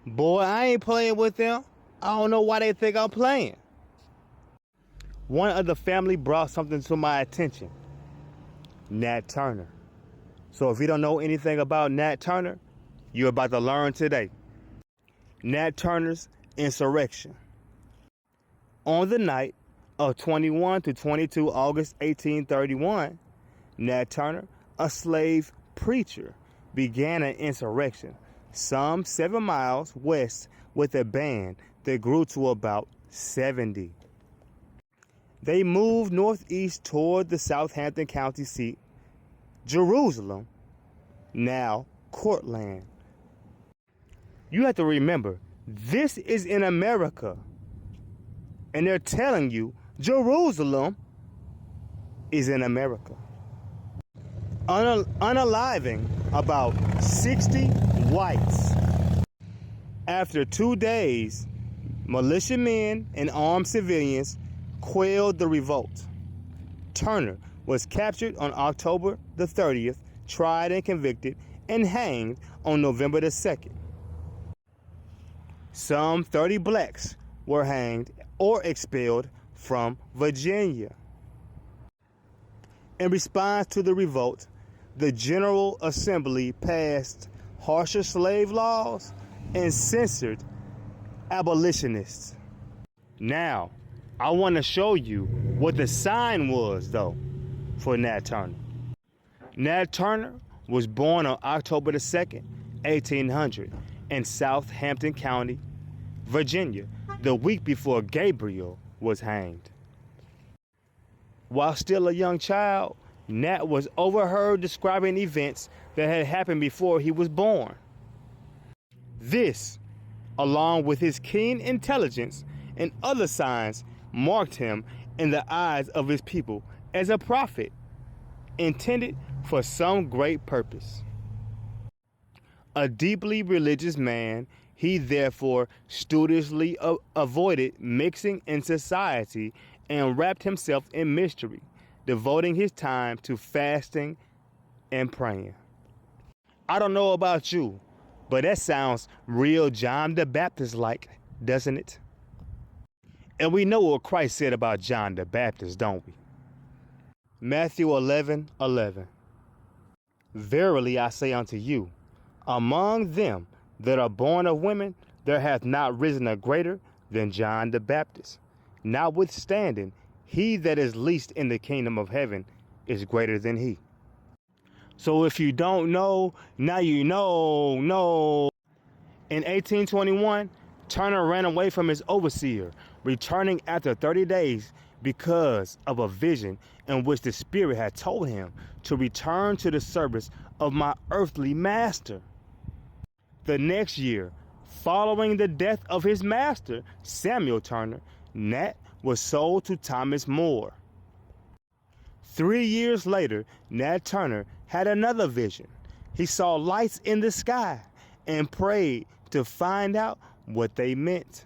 Boy, I ain't playing with them. I don't know why they think I'm playing. One of the family brought something to my attention. Nat Turner. So if you don't know anything about Nat Turner, you're about to learn today. Nat Turner's insurrection. On the night of 21 to 22 August 1831, Nat Turner, a slave preacher, began an insurrection some 7 miles west with a band that grew to about 70. They moved northeast toward the Southampton County seat, Jerusalem, now Courtland. You have to remember, this is in America, and they're telling you Jerusalem is in America. Unaliving about 60 whites. After 2 days, militiamen and armed civilians quelled the revolt. Turner was captured on October the 30th, tried and convicted, and hanged on November the 2nd. Some 30 blacks were hanged or expelled from Virginia. In response to the revolt, the General Assembly passed harsher slave laws and censored abolitionists. Now, I want to show you what the sign was, though, for Nat Turner. Nat Turner was born on October the 2nd, 1800, in Southampton County, Virginia, the week before Gabriel was hanged. While still a young child, Nat was overheard describing events that had happened before he was born. This, along with his keen intelligence and other signs, marked him in the eyes of his people as a prophet, intended for some great purpose. A deeply religious man, he therefore studiously avoided mixing in society and wrapped himself in mystery, devoting his time to fasting and praying. I don't know about you, but that sounds real John the Baptist-like, doesn't it? And we know what Christ said about John the Baptist, don't we? Matthew 11:11. Verily I say unto you, among them that are born of women, there hath not risen a greater than John the Baptist. Notwithstanding, he that is least in the kingdom of heaven is greater than he. So if you don't know, now you know. In 1821, Turner ran away from his overseer, returning after 30 days because of a vision in which the Spirit had told him to return to the service of my earthly master. The next year, following the death of his master, Samuel Turner, Nat was sold to Thomas More. 3 years later, Nat Turner had another vision. He saw lights in the sky and prayed to find out what they meant.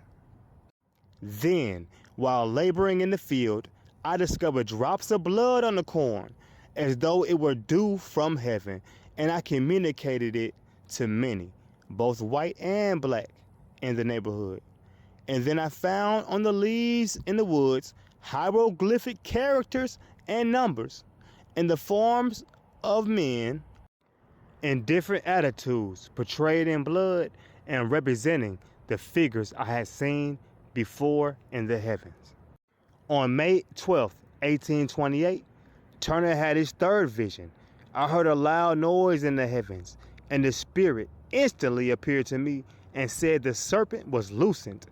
Then, while laboring in the field, I discovered drops of blood on the corn, as though it were dew from heaven, and I communicated it to many, both white and black, in the neighborhood. And then I found on the leaves in the woods hieroglyphic characters and numbers in the forms of men in different attitudes, portrayed in blood and representing the figures I had seen before in the heavens. On May 12th, 1828, Turner had his third vision. I heard a loud noise in the heavens, and the Spirit instantly appeared to me and said the serpent was loosened,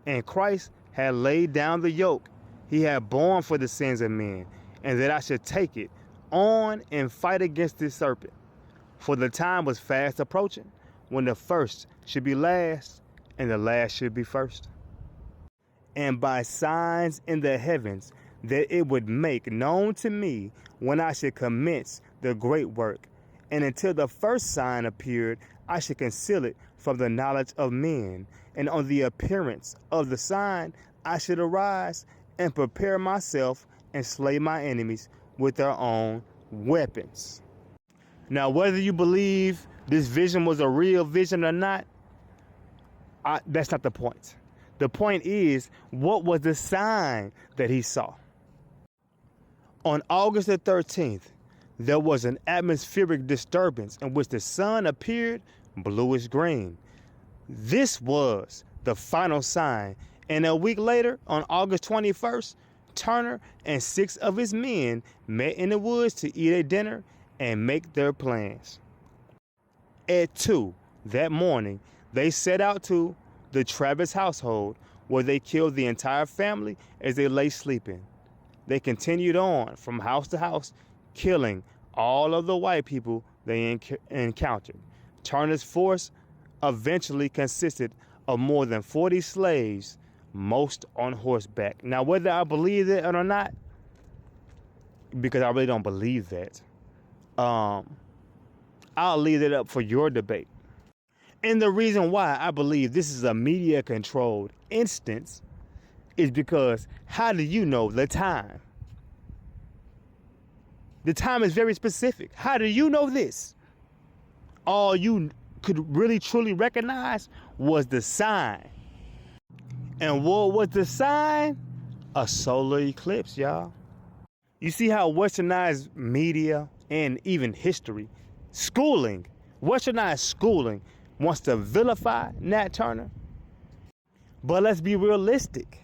and Christ had laid down the yoke he had borne for the sins of men, and that I should take it on and fight against this serpent. For the time was fast approaching, when the first should be last, and the last should be first. And by signs in the heavens, that it would make known to me when I should commence the great work. And until the first sign appeared, I should conceal it from the knowledge of men. And on the appearance of the sign, I should arise and prepare myself and slay my enemies with their own weapons. Now, whether you believe this vision was a real vision or not, That's not the point. The point is, what was the sign that he saw? On August the 13th, there was an atmospheric disturbance in which the sun appeared bluish green. This was the final sign, and a week later, on August 21st, Turner and 6 of his men met in the woods to eat a dinner and make their plans. At 2 that morning, they set out to the Travis household, where they killed the entire family as they lay sleeping. They continued on from house to house, killing all of the white people they encountered. Turner's force eventually consisted of more than 40 slaves, most on horseback. Now, whether I believe it or not, because I really don't believe that, I'll leave it up for your debate. And the reason why I believe this is a media-controlled instance is because how do you know the time? The time is very specific. How do you know this? All you could really truly recognize was the sign. And what was the sign? A solar eclipse, y'all. You see how westernized media and even history, westernized schooling wants to vilify Nat Turner? But let's be realistic.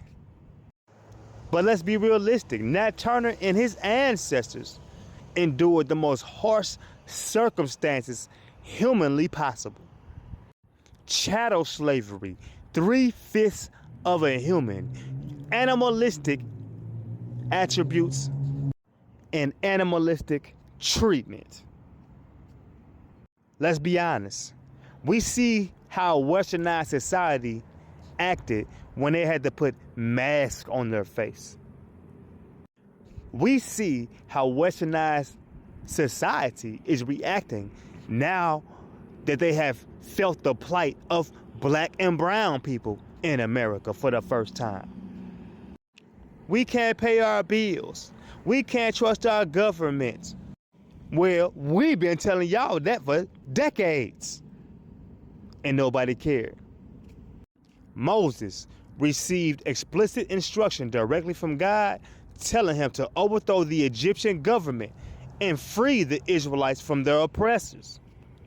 Nat Turner and his ancestors endured the most harsh circumstances humanly possible. Chattel slavery, 3/5 of a human, animalistic attributes, and animalistic treatment. Let's be honest. We see how westernized society acted when they had to put masks on their face. We see how westernized society is reacting now that they have felt the plight of black and brown people in America for the first time. We can't pay our bills. We can't trust our government. Well, we've been telling y'all that for decades, and nobody cared. Moses received explicit instruction directly from God, telling him to overthrow the Egyptian government and free the Israelites from their oppressors.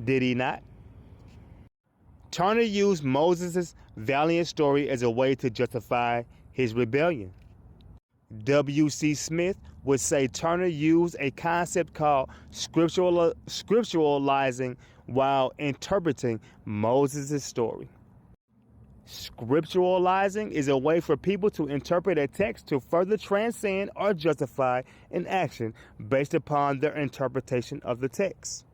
Did he not? Turner used Moses' valiant story as a way to justify his rebellion. W.C. Smith would say Turner used a concept called scripturalizing while interpreting Moses' story. Scripturalizing is a way for people to interpret a text to further transcend or justify an action based upon their interpretation of the text.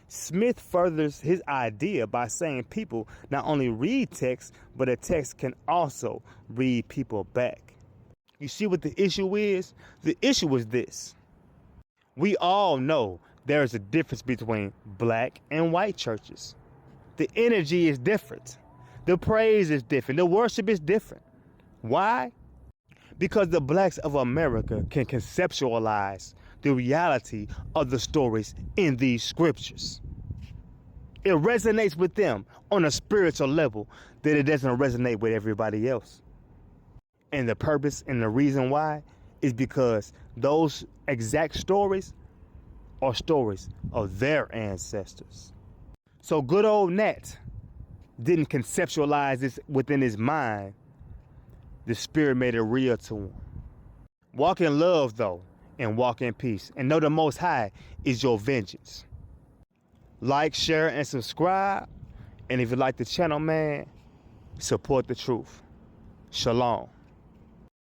Smith furthers his idea by saying people not only read text, but a text can also read people back. You see what the issue is? The issue is this. We all know there is a difference between black and white churches. The energy is different. The praise is different. The worship is different. Why? Because the blacks of America can conceptualize the reality of the stories in these scriptures. It resonates with them on a spiritual level that it doesn't resonate with everybody else. And the purpose and the reason why is because those exact stories are stories of their ancestors. So good old Nat didn't conceptualize this within his mind. The Spirit made it real to him. Walk in love, though, and walk in peace. And know the Most High is your vengeance. Like, share, and subscribe. And if you like the channel, man, support the truth. Shalom.